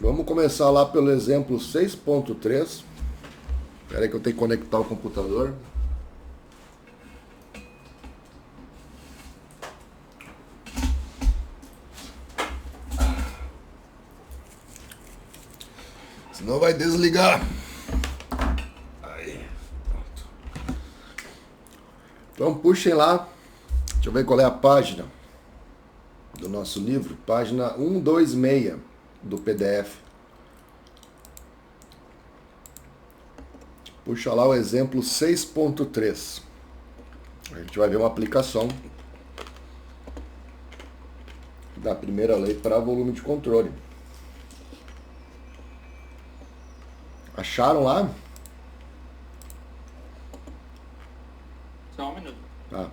Vamos começar lá pelo exemplo 6.3. Espera aí que eu tenho que conectar o computador. Senão vai desligar. Aí. Então puxem lá. Deixa eu ver qual é a página do nosso livro. Página 126 do PDF. Puxa lá o exemplo 6.3. A gente vai ver uma aplicação da primeira lei para volume de controle. Acharam lá? Só um minuto. Tá.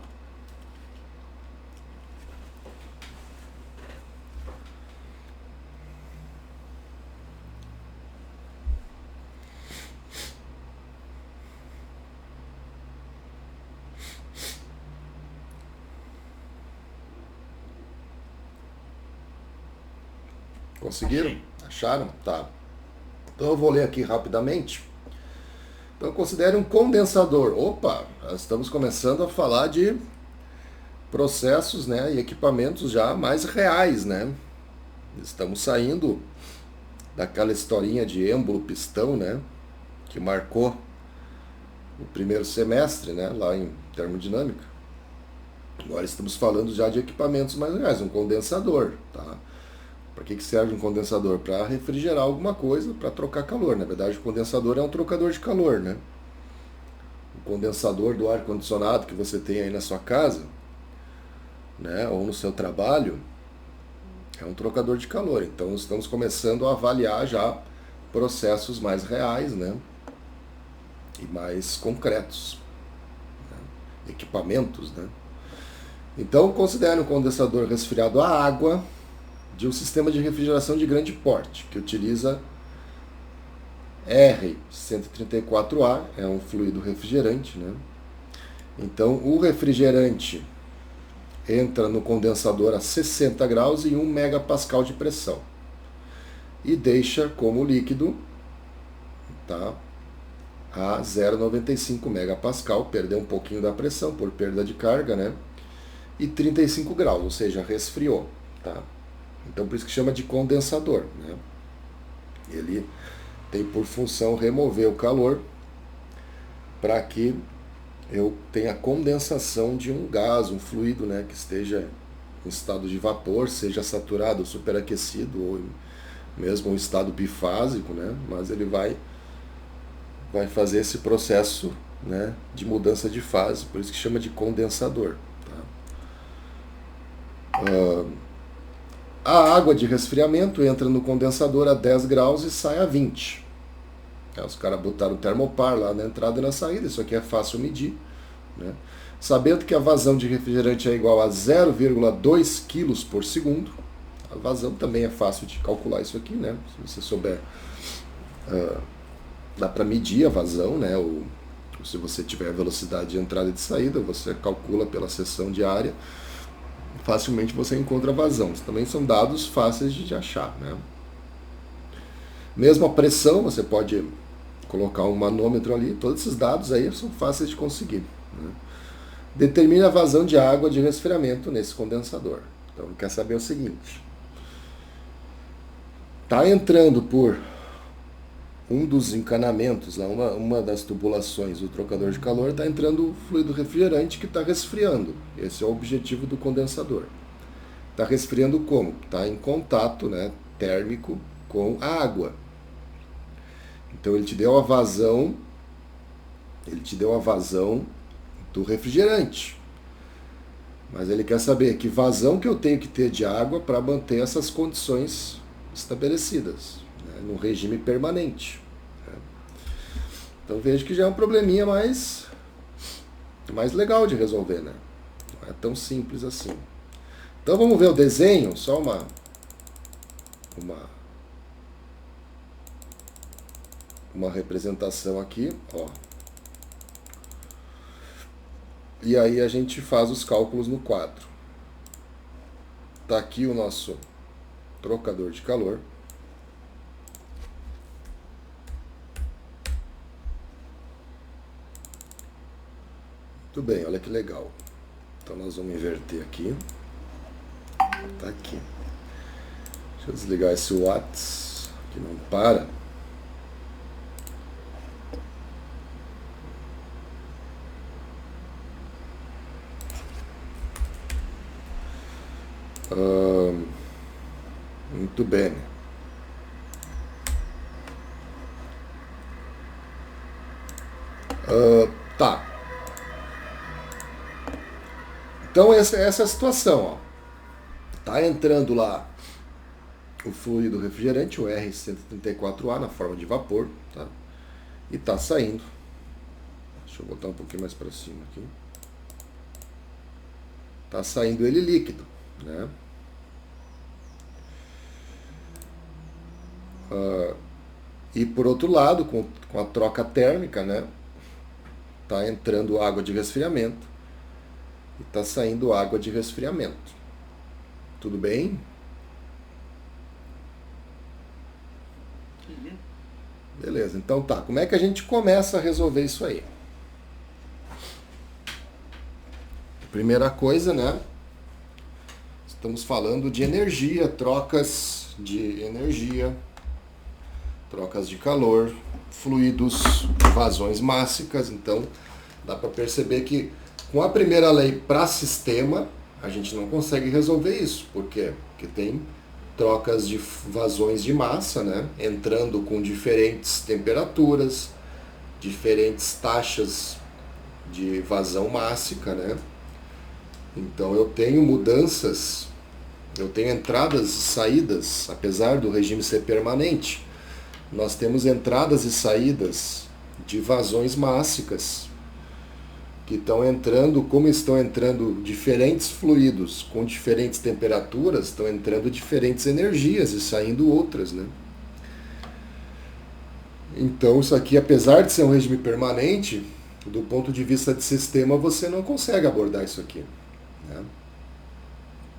Conseguiram? Achei. Acharam? Tá. Então eu vou ler aqui rapidamente. Então considere um condensador. Opa, nós estamos começando a falar de processos, né, e equipamentos já mais reais, né? Estamos saindo daquela historinha de êmbolo-pistão, né, que marcou o primeiro semestre, né, lá em termodinâmica. Agora estamos falando já de equipamentos mais reais, um condensador, tá? Para que serve um condensador? Para refrigerar alguma coisa, para trocar calor. Na verdade, o condensador é um trocador de calor, né? O condensador do ar-condicionado que você tem aí na sua casa, né, ou no seu trabalho, é um trocador de calor. Então, estamos começando a avaliar já processos mais reais, né, e mais concretos, né? Equipamentos, né? Então, considere um condensador resfriado a água de um sistema de refrigeração de grande porte, que utiliza R134A, é um fluido refrigerante, né? Então, o refrigerante entra no condensador a 60 graus e 1 megapascal de pressão. E deixa como líquido, tá, a 0,95 megapascal, perdeu um pouquinho da pressão por perda de carga, né? E 35 graus, ou seja, resfriou, tá? Então por isso que chama de condensador, né? Ele tem por função remover o calor para que eu tenha condensação de um gás, um fluido, né, que esteja em estado de vapor, seja saturado, superaquecido ou mesmo em estado bifásico, né? Mas ele vai fazer esse processo, né, de mudança de fase, por isso que chama de condensador. Tá? A água de resfriamento entra no condensador a 10 graus e sai a 20. Os caras botaram o termopar lá na entrada e na saída, isso aqui é fácil medir, né? Sabendo que a vazão de refrigerante é igual a 0,2 kg por segundo, a vazão também é fácil de calcular isso aqui, né? Se você souber, dá para medir a vazão, né? Ou se você tiver a velocidade de entrada e de saída, você calcula pela seção de área, facilmente você encontra a vazão. Também são dados fáceis de achar, né? Mesmo a pressão, você pode colocar um manômetro ali, todos esses dados aí são fáceis de conseguir, né? Determine a vazão de água de resfriamento nesse condensador. Então, quer saber o seguinte: está entrando por um dos encanamentos, lá, uma das tubulações do trocador de calor, está entrando o fluido refrigerante que está resfriando. Esse é o objetivo do condensador. Está resfriando como? Está em contato, né, térmico com a água. Então ele te deu a vazão, do refrigerante. Mas ele quer saber que vazão que eu tenho que ter de água para manter essas condições estabelecidas, né, num regime permanente. Né? Então veja que já é um probleminha mais legal de resolver, né? Não é tão simples assim. Então vamos ver o desenho, só uma representação aqui, ó. E aí a gente faz os cálculos no quadro. Tá aqui o nosso trocador de calor. Muito bem, olha que legal. Então nós vamos inverter aqui. Tá aqui. Deixa eu desligar esse Watts, que não para. Muito bem. Tá. Então essa é a situação, ó. Tá entrando lá o fluido refrigerante, o R134A, na forma de vapor, tá? E tá saindo. Deixa eu botar um pouquinho mais para cima aqui. Tá saindo ele líquido, né? E por outro lado, com a troca térmica, né? Tá entrando água de resfriamento e tá saindo água de resfriamento. Tudo bem? Beleza, então tá. Como é que a gente começa a resolver isso aí? Primeira coisa, né? Estamos falando de energia, trocas de energia, trocas de calor, fluidos, vazões mássicas. Então, dá para perceber que com a primeira lei para sistema, a gente não consegue resolver isso. Por quê? Porque tem trocas de vazões de massa, né? Entrando com diferentes temperaturas, diferentes taxas de vazão mássica, né? Então eu tenho mudanças, eu tenho entradas e saídas, apesar do regime ser permanente. Nós temos entradas e saídas de vazões mássicas que estão entrando, como estão entrando diferentes fluidos com diferentes temperaturas, estão entrando diferentes energias e saindo outras, né? Então isso aqui, apesar de ser um regime permanente, do ponto de vista de sistema, você não consegue abordar isso aqui, né?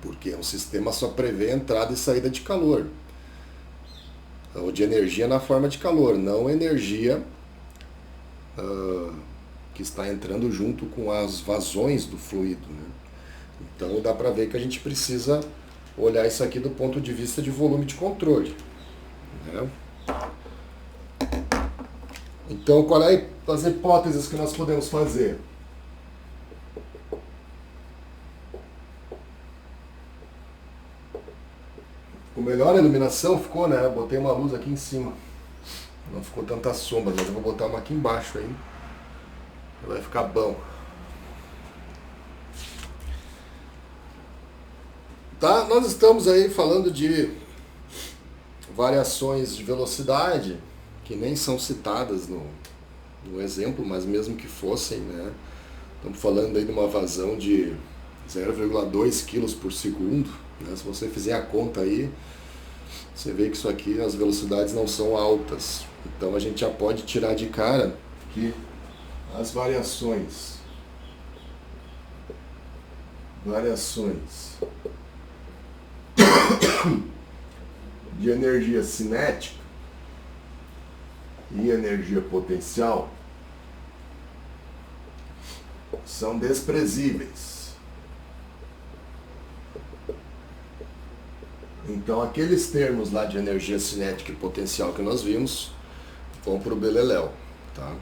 Porque um sistema só prevê entrada e saída de calor, ou de energia na forma de calor, não energia que está entrando junto com as vazões do fluido, né? Então dá para ver que a gente precisa olhar isso aqui do ponto de vista de volume de controle, né? Então qual é as hipóteses que nós podemos fazer? Ficou melhor a iluminação? Ficou, né? Eu botei uma luz aqui em cima. Não ficou tanta sombra, mas eu vou botar uma aqui embaixo aí. Vai ficar bom. Tá? Nós estamos aí falando de variações de velocidade que nem são citadas no exemplo, mas mesmo que fossem, né? Estamos falando aí de uma vazão de 0,2 kg por segundo, né? Se você fizer a conta aí, você vê que isso aqui, as velocidades não são altas. Então a gente já pode tirar de cara que as variações de energia cinética e energia potencial são desprezíveis. Então aqueles termos lá de energia cinética e potencial que nós vimos vão para o beleléu, tá?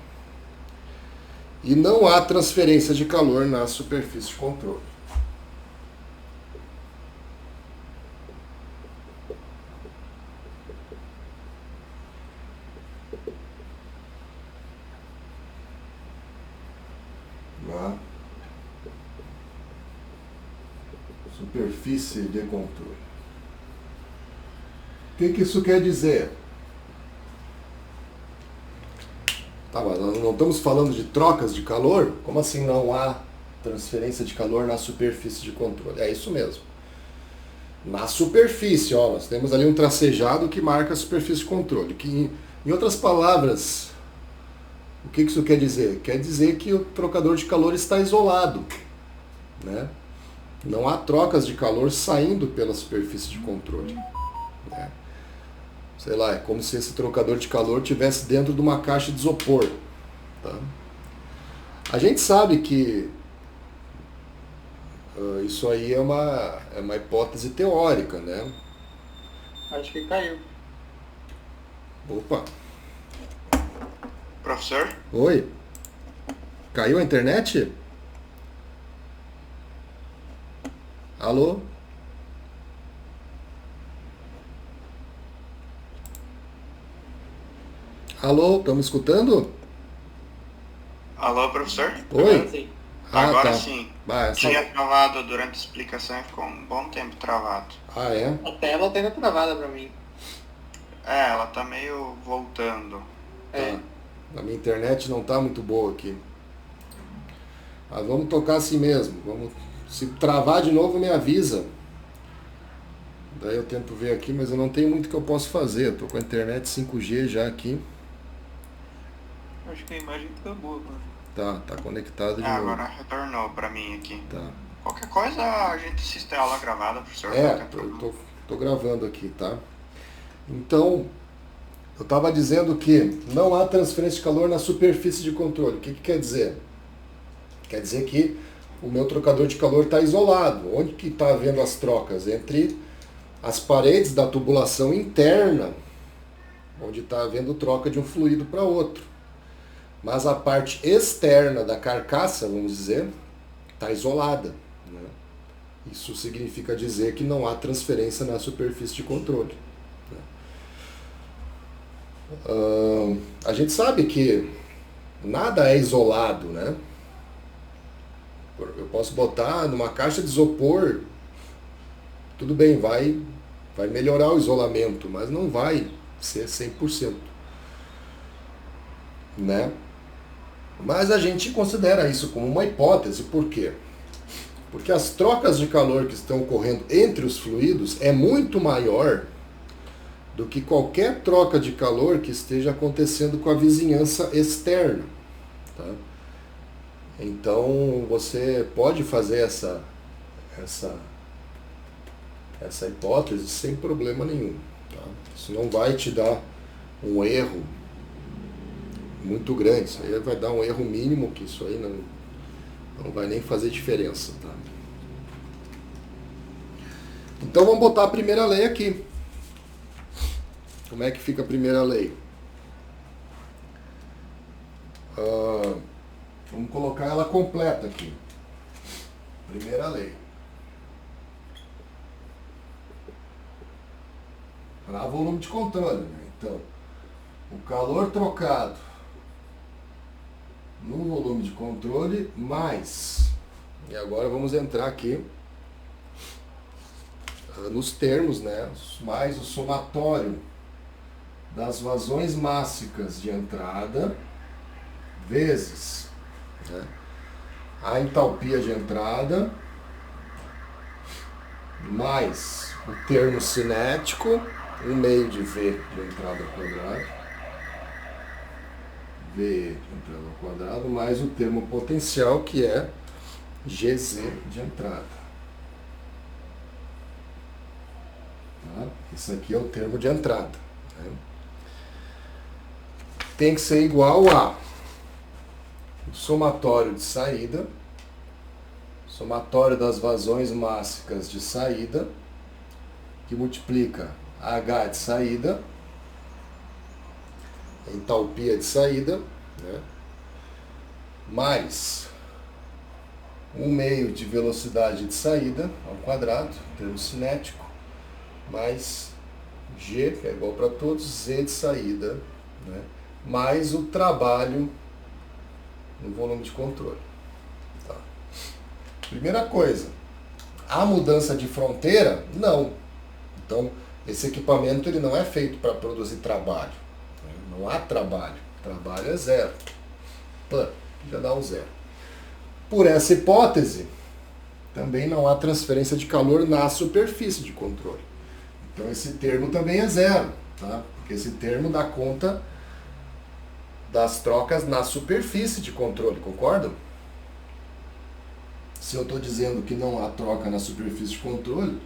E não há transferência de calor na superfície de controle. Na superfície de controle. O que isso quer dizer? Tá, mas nós não estamos falando de trocas de calor? Como assim não há transferência de calor na superfície de controle? É isso mesmo. Na superfície, ó, nós temos ali um tracejado que marca a superfície de controle. Que, em outras palavras, o que isso quer dizer? Quer dizer que o trocador de calor está isolado, né? Não há trocas de calor saindo pela superfície de controle, né? Sei lá, é como se esse trocador de calor estivesse dentro de uma caixa de isopor, tá? A gente sabe que Isso aí é uma hipótese teórica, né? Acho que caiu. Opa, Professor? oi, caiu a internet? Alô? Alô, estão me escutando? Alô, professor? Agora Oi? sim. Agora Tá. sim. Ah, Tinha travado durante a explicação e ficou um bom tempo travado. é? A tela tá travada pra mim. É, ela tá meio voltando. É. Tá. A minha internet não tá muito boa aqui. Mas vamos tocar assim mesmo. Vamos. Se travar de novo, me avisa. Daí eu tento ver aqui, mas eu não tenho muito que eu posso fazer. Eu tô com a internet 5G já aqui. Acho que a imagem tá boa, mano. Tá conectado de novo. Agora retornou pra mim aqui. Tá. Qualquer coisa a gente assiste a aula gravada, professor. É, não tem eu problema. tô gravando aqui, tá? Então, eu estava dizendo que não há transferência de calor na superfície de controle. O que quer dizer? Quer dizer que o meu trocador de calor está isolado. Onde que está havendo as trocas? Entre as paredes da tubulação interna, onde está havendo troca de um fluido para outro. Mas a parte externa da carcaça, vamos dizer, está isolada, né? Isso significa dizer que não há transferência na superfície de controle. A gente sabe que nada é isolado, né? Eu posso botar numa caixa de isopor, tudo bem, vai melhorar o isolamento, mas não vai ser 100%, né? Mas a gente considera isso como uma hipótese, por quê? Porque as trocas de calor que estão ocorrendo entre os fluidos é muito maior do que qualquer troca de calor que esteja acontecendo com a vizinhança externa, tá? Então você pode fazer essa hipótese sem problema nenhum, tá? Isso não vai te dar um erro muito grande, isso aí vai dar um erro mínimo, que isso aí não vai nem fazer diferença, tá? Então vamos botar a primeira lei aqui. Como é que fica a primeira lei? Vamos colocar ela completa aqui. Primeira lei. Para volume de controle, né? Então, o calor trocado no volume de controle mais. E agora vamos entrar aqui nos termos, né? Mais o somatório das vazões mássicas de entrada vezes, né, a entalpia de entrada mais o termo cinético, 1 meio de V de entrada ao quadrado, V de entrada ao quadrado, mais o termo potencial, que é GZ de entrada. Tá? Isso aqui é o termo de entrada, né? Tem que ser igual a o somatório de saída, somatório das vazões mássicas de saída, que multiplica H de saída, entalpia de saída, né, mais 1 meio de velocidade de saída ao quadrado, termo cinético, mais G, que é igual para todos, Z de saída, né, mais o trabalho no volume de controle. Tá. Primeira coisa, há mudança de fronteira? Não. Então, esse equipamento ele não é feito para produzir trabalho. Não há trabalho. Trabalho é zero. Pã, já dá um zero. Por essa hipótese, também não há transferência de calor na superfície de controle. Então, esse termo também é zero, tá? Porque esse termo dá conta das trocas na superfície de controle, concordam? Se eu estou dizendo que não há troca na superfície de controle,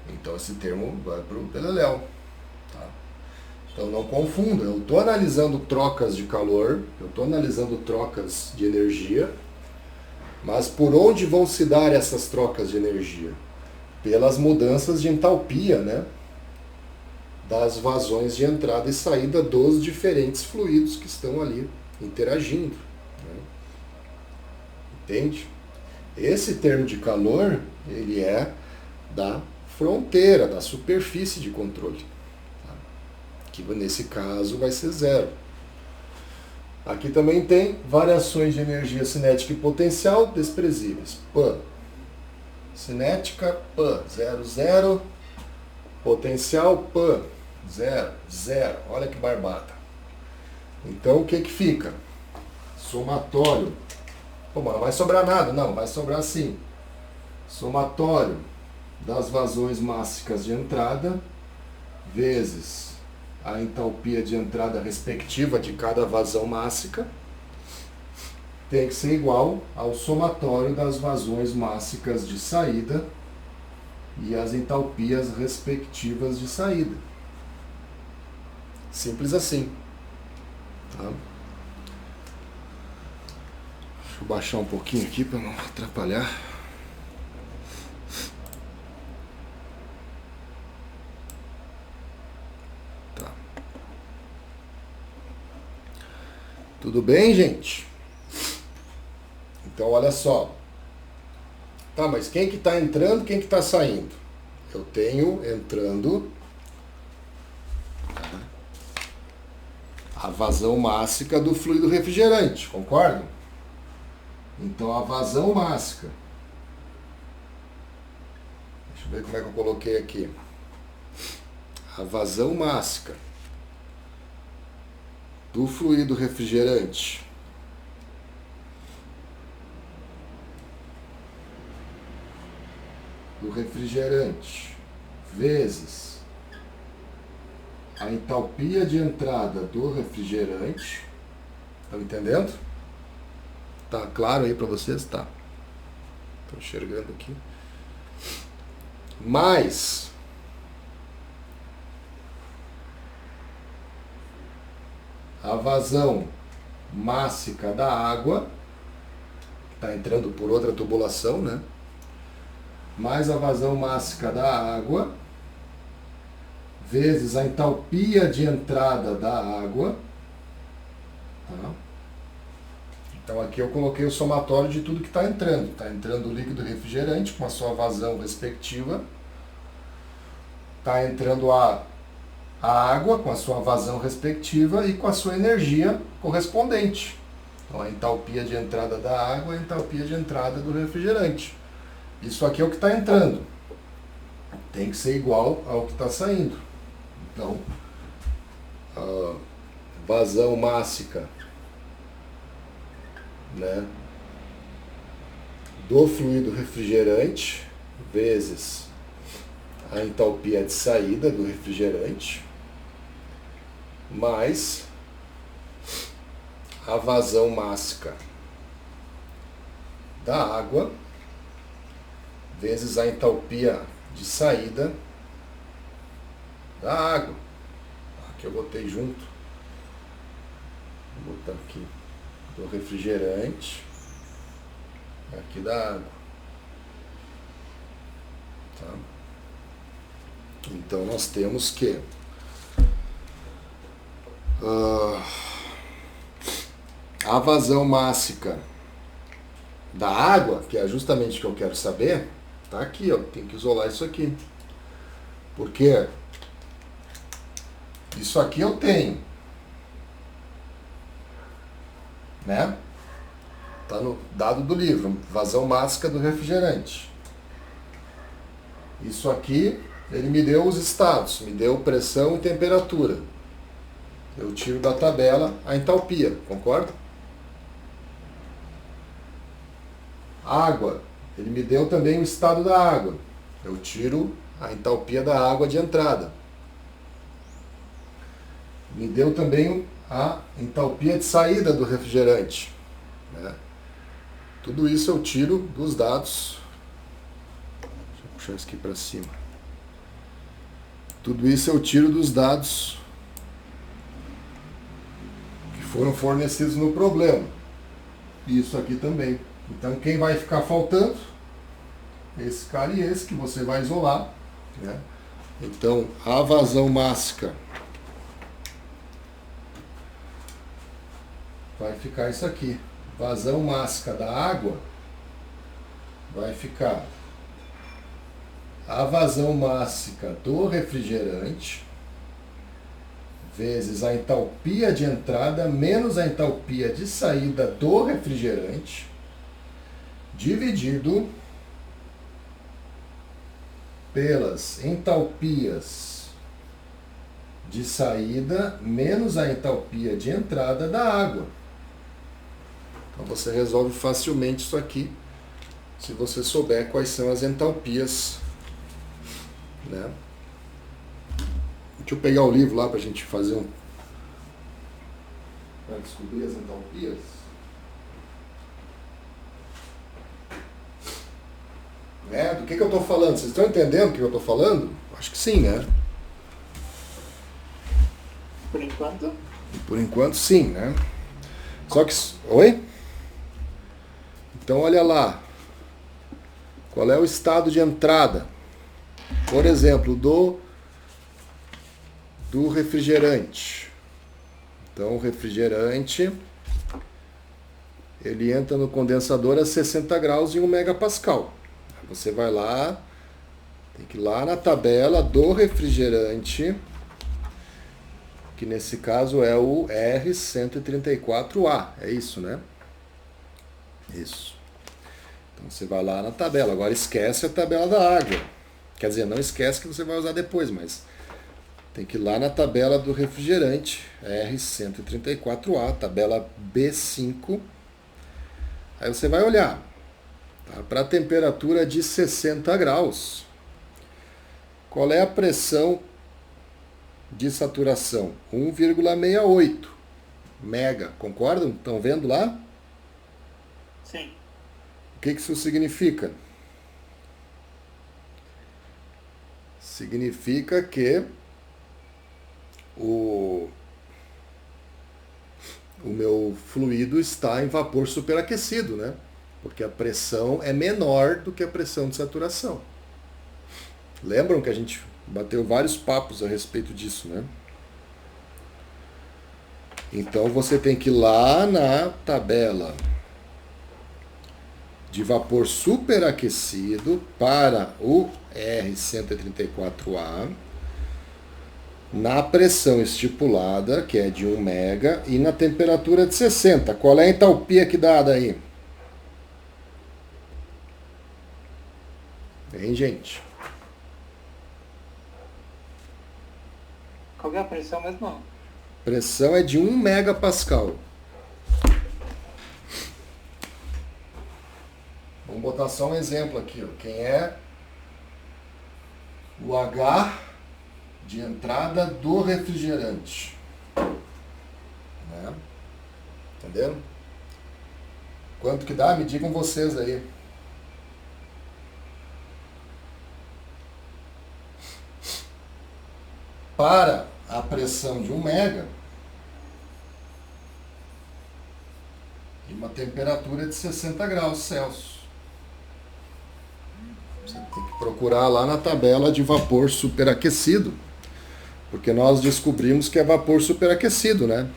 então esse termo vai para o beleléu. Tá? Então não confunda, eu estou analisando trocas de calor, eu estou analisando trocas de energia, Mas por onde vão se dar essas trocas de energia? Pelas mudanças de entalpia, né? Das vazões de entrada e saída dos diferentes fluidos que estão ali interagindo. Né? Entende? Esse termo de calor, ele é da fronteira, da superfície de controle. Tá? Que nesse caso vai ser zero. Aqui também tem variações de energia cinética e potencial desprezíveis. P. Cinética, P. 0, 0. Potencial, P. 0, 0. Olha que barbada. Então o que que fica? Somatório. Pô, mas não vai sobrar nada. Não, vai sobrar sim. Somatório das vazões mássicas de entrada vezes a entalpia de entrada respectiva de cada vazão mássica tem que ser igual ao somatório das vazões mássicas de saída e as entalpias respectivas de saída. Simples assim. Tá? Deixa eu baixar um pouquinho aqui para não atrapalhar. Tá. Tudo bem, gente? Então, olha só. Tá, mas quem que está entrando, quem que está saindo? Eu tenho entrando a vazão mássica do fluido refrigerante, concordam? Então, a vazão mássica. Deixa eu ver como é que eu coloquei aqui. A vazão mássica do fluido refrigerante vezes a entalpia de entrada do refrigerante. Estão entendendo? Tá claro aí para vocês? Tá. Estou enxergando aqui. Mais a vazão mássica da água, está entrando por outra tubulação, né? Mais a vazão mássica da água, vezes a entalpia de entrada da água. Tá? Então aqui eu coloquei o somatório de tudo que está entrando. Está entrando o líquido refrigerante com a sua vazão respectiva. Está entrando a água com a sua vazão respectiva e com a sua energia correspondente. Então a entalpia de entrada da água e a entalpia de entrada do refrigerante. Isso aqui é o que está entrando. Tem que ser igual ao que está saindo. Então, a vazão mássica, né, do fluido refrigerante vezes a entalpia de saída do refrigerante mais a vazão mássica da água vezes a entalpia de saída da água. Aqui eu botei junto. Vou botar aqui do refrigerante, aqui da água. Tá? Então nós temos que a vazão mássica da água, que é justamente o que eu quero saber, tá aqui, ó, tem que isolar isso aqui. Porque isso aqui eu tenho, né? Tá no dado do livro, vazão mássica do refrigerante. Isso aqui, ele me deu os estados, me deu pressão e temperatura. Eu tiro da tabela a entalpia, concorda? Água, ele me deu também o estado da água. Eu tiro a entalpia da água de entrada. Me deu também a entalpia de saída do refrigerante. Né? Tudo isso eu tiro dos dados. Deixa eu puxar isso aqui para cima. Tudo isso eu tiro dos dados que foram fornecidos no problema. E isso aqui também. Então quem vai ficar faltando? Esse cara e esse que você vai isolar, né? Então a vazão mássica vai ficar isso aqui. Vazão mássica da água vai ficar a vazão mássica do refrigerante vezes a entalpia de entrada menos a entalpia de saída do refrigerante dividido pelas entalpias de saída menos a entalpia de entrada da água. Então você resolve facilmente isso aqui, se você souber quais são as entalpias, né? Deixa eu pegar o livro lá para a gente fazer para descobrir as entalpias. Né? Do que eu estou falando? Vocês estão entendendo o que eu estou falando? Acho que sim, né? Por enquanto? Por enquanto, sim, né? Só que... Oi? Então, olha lá. Qual é o estado de entrada? Por exemplo, do refrigerante. Então, o refrigerante, ele entra no condensador a 60 graus em 1 megapascal. Você vai lá, tem que ir lá na tabela do refrigerante, que nesse caso é o R134A. É isso, né? Isso. Então você vai lá na tabela. Agora esquece a tabela da água. Quer dizer, não esquece que você vai usar depois, mas tem que ir lá na tabela do refrigerante, R134A, tabela B5. Aí você vai olhar. Tá? Para a temperatura de 60 graus, qual é a pressão de saturação? 1,68 mega. Concordam? Estão vendo lá? Sim. O que isso significa? Significa que o meu fluido está em vapor superaquecido, né? Porque a pressão é menor do que a pressão de saturação. Lembram que a gente bateu vários papos a respeito disso, né? Então você tem que ir lá na tabela de vapor superaquecido para o R134A, na pressão estipulada, que é de 1 mega, e na temperatura de 60. Qual é a entalpia que dá daí? Hein, gente? Qual é a pressão mesmo? Pressão é de 1 megapascal. Vamos botar só um exemplo aqui. Ó. Quem é o H de entrada do refrigerante? Né? Entenderam? Quanto que dá? Me digam vocês aí. Para a pressão de 1 mega e uma temperatura de 60 graus Celsius. Você tem que procurar lá na tabela de vapor superaquecido, porque nós descobrimos que é vapor superaquecido, né?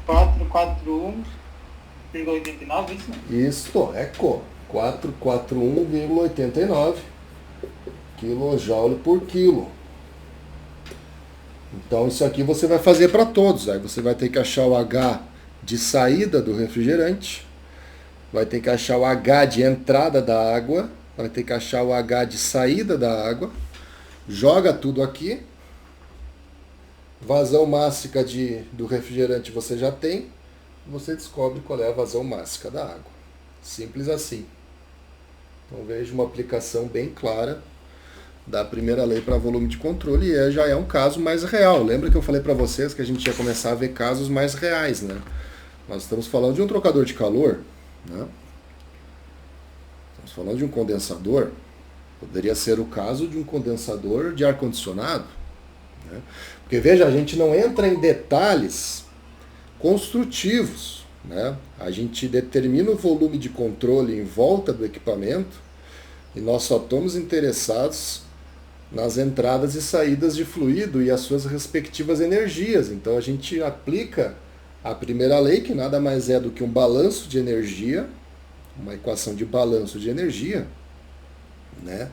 441,89, isso? Isso, eco. 441,89 kJ por quilo. Então isso aqui você vai fazer para todos. Aí você vai ter que achar o H de saída do refrigerante, vai ter que achar o H de entrada da água, vai ter que achar o H de saída da água, joga tudo aqui, vazão mássica do refrigerante você já tem, você descobre qual é a vazão mássica da água. Simples assim. Então veja uma aplicação bem clara da primeira lei para volume de controle, e já é um caso mais real. Lembra que eu falei para vocês que a gente ia começar a ver casos mais reais, né? Nós estamos falando de um trocador de calor, né? Estamos falando de um condensador. Poderia ser o caso de um condensador de ar-condicionado, né? Porque veja, a gente não entra em detalhes construtivos, né? A gente determina o volume de controle em volta do equipamento e nós só estamos interessados nas entradas e saídas de fluido e as suas respectivas energias. Então a gente aplica a primeira lei, que nada mais é do que um balanço de energia, uma equação de balanço de energia, né?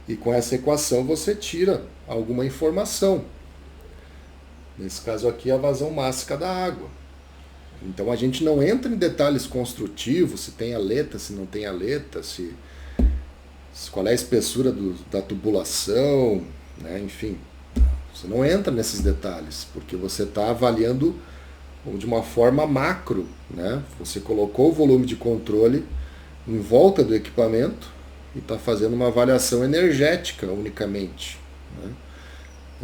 E com essa equação você tira alguma informação. Nesse caso aqui, a vazão mássica da água. Então a gente não entra em detalhes construtivos, se tem aleta, se não tem aleta, qual é a espessura da tubulação, né? Enfim. Você não entra nesses detalhes, porque você está avaliando de uma forma macro, né? Você colocou o volume de controle em volta do equipamento e está fazendo uma avaliação energética unicamente, né?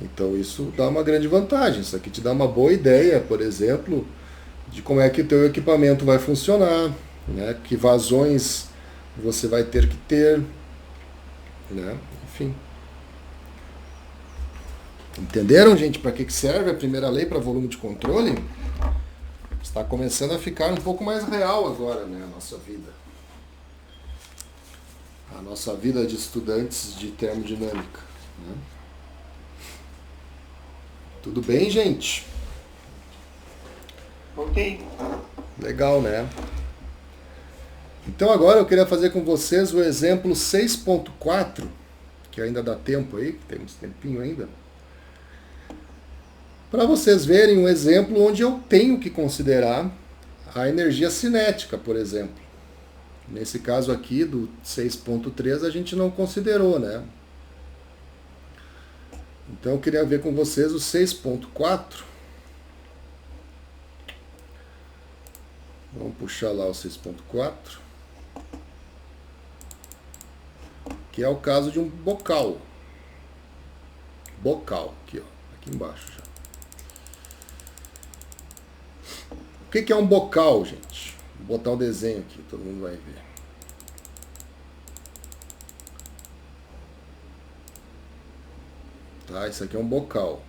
Então isso dá uma grande vantagem. Isso aqui te dá uma boa ideia, por exemplo, de como é que o teu equipamento vai funcionar, né? Que vazões você vai ter que ter, né? Enfim. Entenderam, gente, para que serve a primeira lei para volume de controle? Está começando a ficar um pouco mais real agora, né, a nossa vida. A nossa vida de estudantes de termodinâmica, né? Tudo bem, gente? Ok. Legal, né? Então agora eu queria fazer com vocês o exemplo 6.4, que ainda dá tempo aí, que temos tempinho ainda, para vocês verem um exemplo onde eu tenho que considerar a energia cinética, por exemplo. Nesse caso aqui do 6.3 a gente não considerou, né? Então eu queria ver com vocês o 6.4. Vamos puxar lá o 6.4. Que é o caso de um bocal. Bocal, aqui, ó, aqui embaixo já. O que é um bocal, gente? Vou botar um desenho aqui, todo mundo vai ver. Tá, isso aqui é um bocal.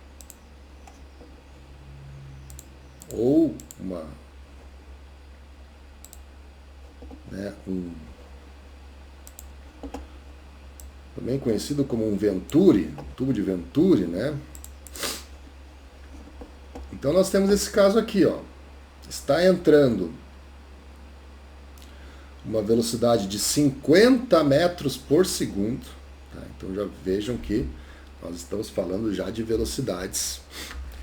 Ou uma... né, também conhecido como um Venturi, um tubo de Venturi, né? Então nós temos esse caso aqui, ó. Está entrando uma velocidade de 50 metros por segundo. Tá? Então já vejam que nós estamos falando já de velocidades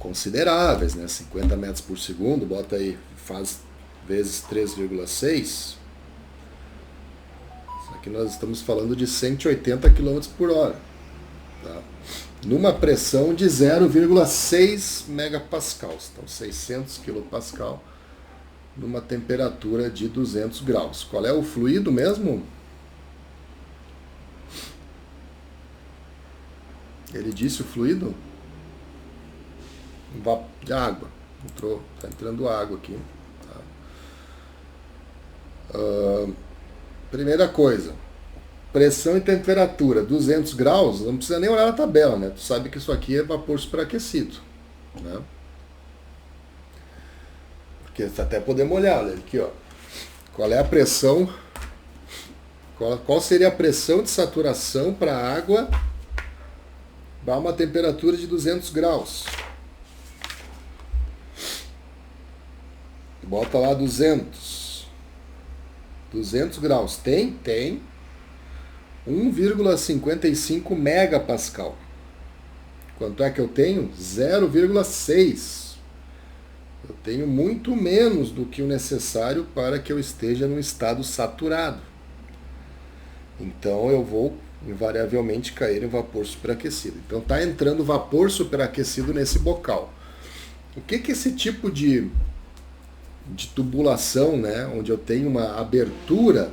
consideráveis, né? 50 metros por segundo, bota aí, faz vezes 3,6. Aqui nós estamos falando de 180 km por hora. Tá? Numa pressão de 0,6 megapascals. Então 600 kPa numa temperatura de 200 graus. Qual é o fluido mesmo? Ele disse o fluido? De água. Está entrando água aqui. Tá? Primeira coisa, pressão e temperatura, 200 graus, não precisa nem olhar na tabela, né? Tu sabe que isso aqui é vapor superaquecido, né? Porque até podemos olhar, olha aqui, ó. Qual é a pressão, qual seria a pressão de saturação para a água a uma temperatura de 200 graus? Bota lá 200 graus. Tem 1,55 megapascal. Quanto é que eu tenho? 0,6. Eu tenho muito menos do que o necessário para que eu esteja num estado saturado. Então eu vou invariavelmente cair em vapor superaquecido. Então está entrando vapor superaquecido nesse bocal. O que esse tipo de tubulação, né, onde eu tenho uma abertura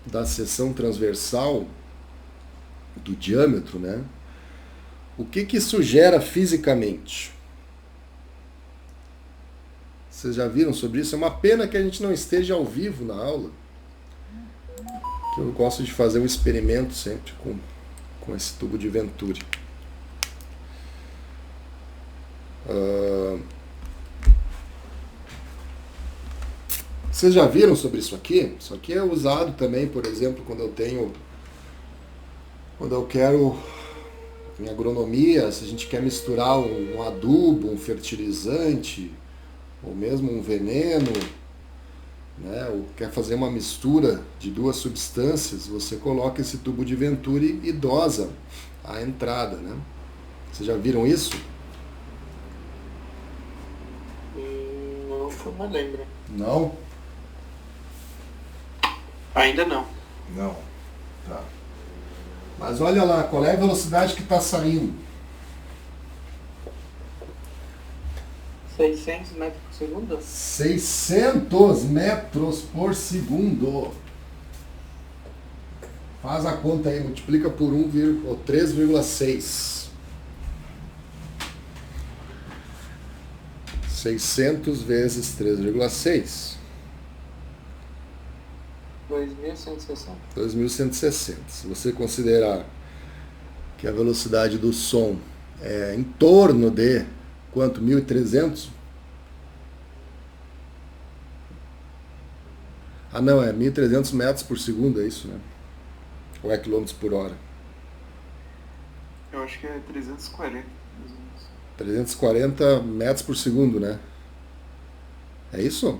da seção transversal do diâmetro, né, o que isso gera fisicamente? Vocês já viram sobre isso? É uma pena que a gente não esteja ao vivo na aula, que eu gosto de fazer um experimento sempre com esse tubo de Venturi. Vocês já viram sobre isso aqui? Isso aqui é usado também, por exemplo, quando eu quero, em agronomia, se a gente quer misturar um adubo, um fertilizante, ou mesmo um veneno, né, ou quer fazer uma mistura de duas substâncias, você coloca esse tubo de Venturi e dosa a entrada, né? Vocês já viram isso? Não que eu me lembro. Não? Ainda não. Não. Tá. Mas olha lá, qual é a velocidade que está saindo? 600 metros por segundo? 600 metros por segundo. Faz a conta aí, multiplica por 3,6. 600 vezes 3,6. 2.160. 2.160. Se você considerar que a velocidade do som é em torno de quanto? 1.300? Ah, não, é 1.300 metros por segundo, é isso, né? Ou é quilômetros por hora? Eu acho que é 340. mais ou menos. 340 metros por segundo, né? É isso?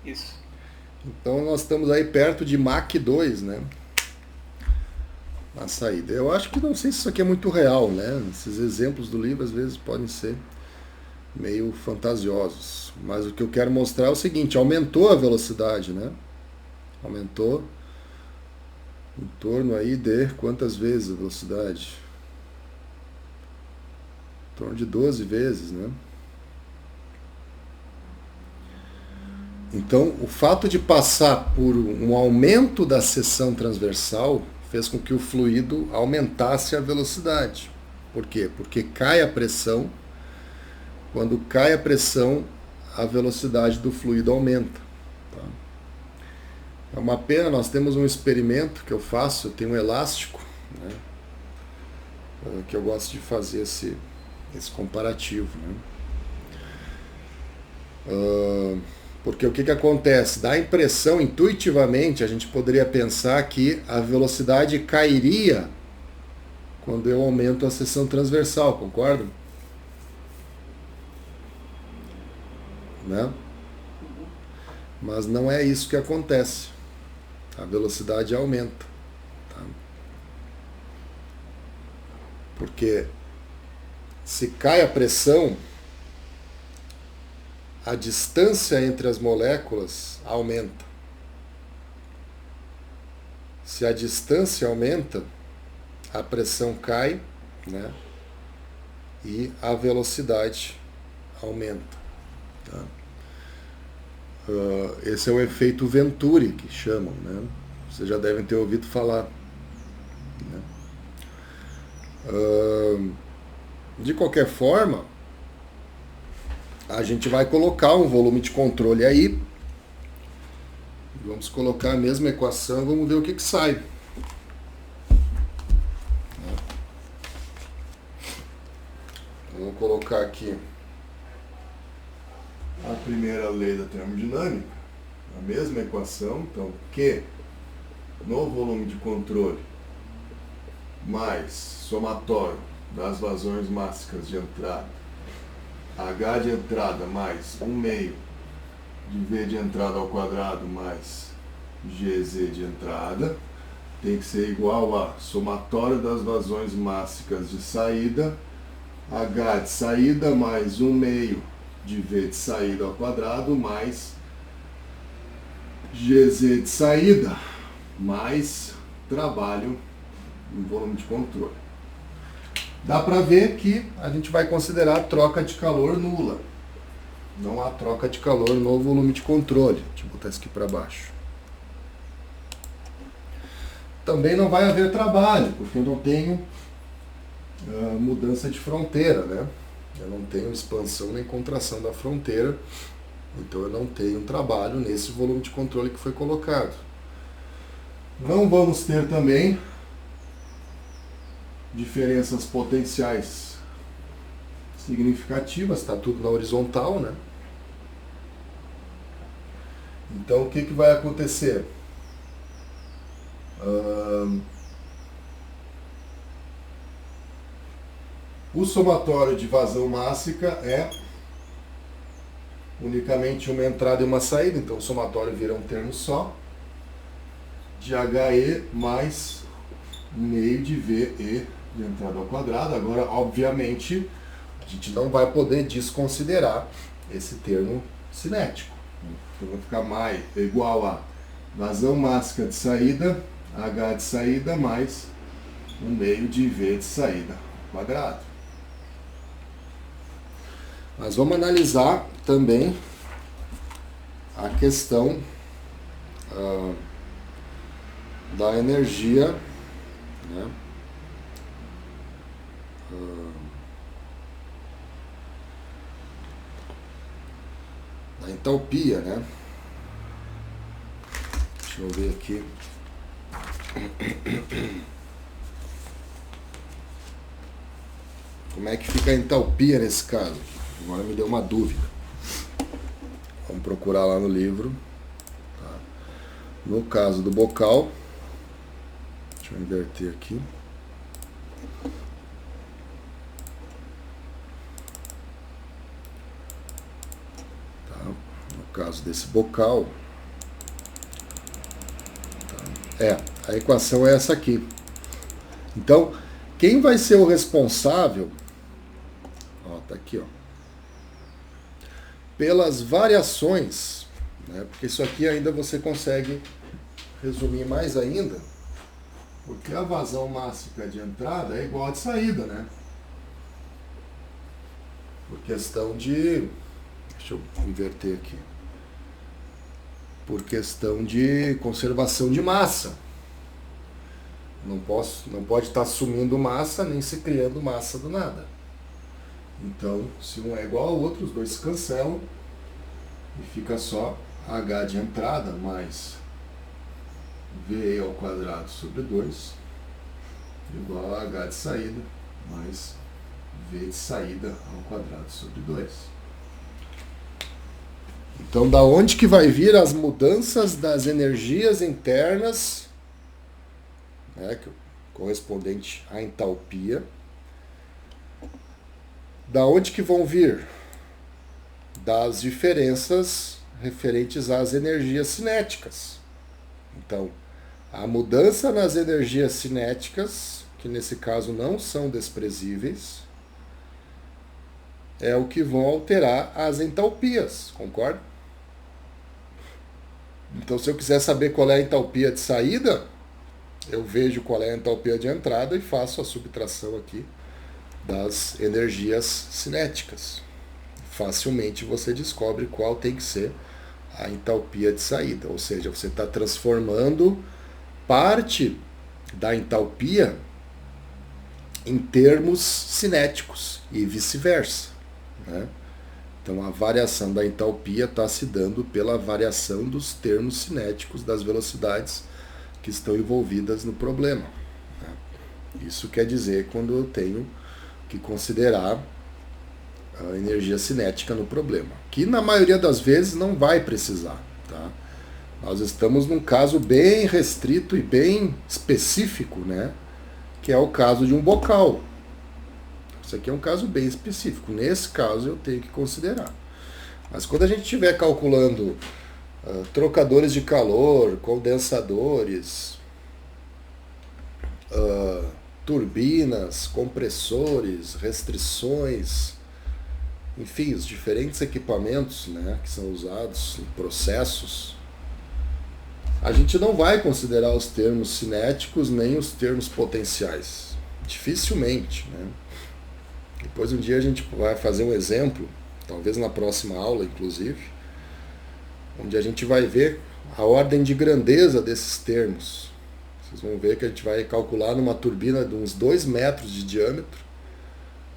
Isso. Então nós estamos aí perto de Mach 2, né? Na saída. Eu acho que não sei se isso aqui é muito real, né? Esses exemplos do livro às vezes podem ser meio fantasiosos. Mas o que eu quero mostrar é o seguinte, aumentou a velocidade, né? Aumentou em torno aí de quantas vezes a velocidade? Em torno de 12 vezes, né? Então, o fato de passar por um aumento da seção transversal fez com que o fluido aumentasse a velocidade. Por quê? Porque cai a pressão. Quando cai a pressão, a velocidade do fluido aumenta. Tá? É uma pena, nós temos um experimento que eu faço, eu tenho um elástico, né? Que eu gosto de fazer esse comparativo. Né? Porque o que acontece? Dá a impressão, intuitivamente, a gente poderia pensar que a velocidade cairia quando eu aumento a seção transversal, concordam? Né? Mas não é isso que acontece. A velocidade aumenta. Tá? Porque se cai a pressão, a distância entre as moléculas aumenta. Se a distância aumenta, a pressão cai, né? E a velocidade aumenta. Tá? Esse é o efeito Venturi, que chamam, né? Vocês já devem ter ouvido falar. Né? De qualquer forma, a gente vai colocar um volume de controle aí. Vamos colocar a mesma equação e vamos ver o que sai. Vamos colocar aqui a primeira lei da termodinâmica, a mesma equação, então Q no volume de controle mais somatório das vazões mássicas de entrada, H de entrada mais 1/2 de V de entrada ao quadrado mais GZ de entrada, tem que ser igual a somatório das vazões mássicas de saída, H de saída mais 1/2 de V de saída ao quadrado mais GZ de saída mais trabalho em volume de controle. Dá para ver que a gente vai considerar a troca de calor nula. Não há troca de calor no volume de controle. Deixa eu botar isso aqui para baixo. Também não vai haver trabalho, porque eu não tenho mudança de fronteira, né? Eu não tenho expansão nem contração da fronteira, então eu não tenho trabalho nesse volume de controle que foi colocado. Não vamos ter também diferenças potenciais significativas, está tudo na horizontal, né? Então o que vai acontecer? O somatório de vazão mássica é unicamente uma entrada e uma saída, então o somatório vira um termo só, de HE mais meio de VE de entrada ao quadrado. Agora, obviamente, a gente não vai poder desconsiderar esse termo cinético. Então vai ficar mais igual a vazão mássica de saída, H de saída, mais um meio de V de saída ao quadrado. Mas vamos analisar também a questão da energia, né? Da entalpia, né? Deixa eu ver aqui. Como é que fica a entalpia nesse caso? Agora me deu uma dúvida. Vamos procurar lá no livro. Tá? No caso do bocal, deixa eu inverter aqui. Tá? No caso desse bocal, tá? A equação é essa aqui. Então, quem vai ser o responsável? Ó, tá aqui, ó. Pelas variações, né? Porque isso aqui ainda você consegue resumir mais ainda, porque a vazão mássica de entrada é igual a de saída, né? Por questão de... Deixa eu inverter aqui. Por questão de conservação de massa. Não pode estar sumindo massa, nem se criando massa do nada. Então, se um é igual ao outro, os dois se cancelam e fica só H de entrada mais VE ao quadrado sobre 2 igual a H de saída mais V de saída ao quadrado sobre 2. Então, da onde que vai vir as mudanças das energias internas, né, correspondente à entalpia? Da onde que vão vir? Das diferenças referentes às energias cinéticas. Então, a mudança nas energias cinéticas, que nesse caso não são desprezíveis, é o que vão alterar as entalpias, concorda? Então, se eu quiser saber qual é a entalpia de saída, eu vejo qual é a entalpia de entrada e faço a subtração aqui das energias cinéticas. Facilmente você descobre qual tem que ser a entalpia de saída, ou seja, você está transformando parte da entalpia em termos cinéticos e vice-versa, né? Então a variação da entalpia está se dando pela variação dos termos cinéticos das velocidades que estão envolvidas no problema, né? Isso quer dizer quando eu tenho que considerar a energia cinética no problema, que na maioria das vezes não vai precisar, tá? Nós estamos num caso bem restrito e bem específico, né? Que é o caso de um bocal. Isso aqui é um caso bem específico. Nesse caso eu tenho que considerar. Mas quando a gente estiver calculando trocadores de calor, condensadores, turbinas, compressores, restrições, enfim, os diferentes equipamentos, né, que são usados em processos, a gente não vai considerar os termos cinéticos nem os termos potenciais. Dificilmente, né? Depois um dia a gente vai fazer um exemplo, talvez na próxima aula, inclusive, onde a gente vai ver a ordem de grandeza desses termos. Vocês vão ver que a gente vai calcular numa turbina de uns 2 metros de diâmetro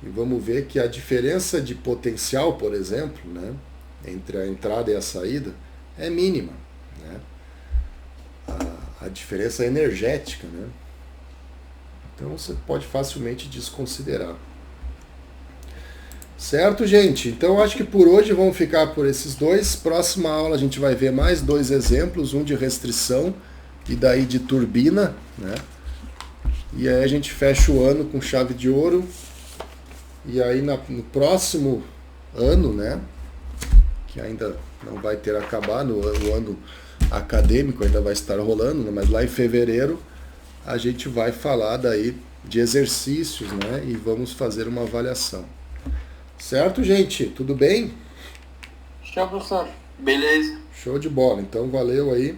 e vamos ver que a diferença de potencial, por exemplo, né, entre a entrada e a saída é mínima, né? A diferença energética, né? Então você pode facilmente desconsiderar. Certo, gente? Então acho que por hoje vamos ficar por esses dois. Próxima aula a gente vai ver mais dois exemplos, um de restrição e daí de turbina, né? E aí a gente fecha o ano com chave de ouro. E aí no próximo ano, né? Que ainda não vai ter acabado, o ano acadêmico ainda vai estar rolando, né? Mas lá em fevereiro a gente vai falar daí de exercícios, né? E vamos fazer uma avaliação. Certo, gente? Tudo bem? Tchau, professor. Beleza. Show de bola. Então, valeu aí.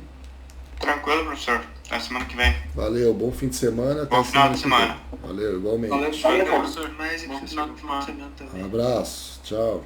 Tranquilo, professor. Até semana que vem. Valeu. Bom fim de semana. Até Bom final de que semana. vem. Valeu, igualmente. Valeu, professor. Mais Bom final de semana também. Um abraço. Tchau.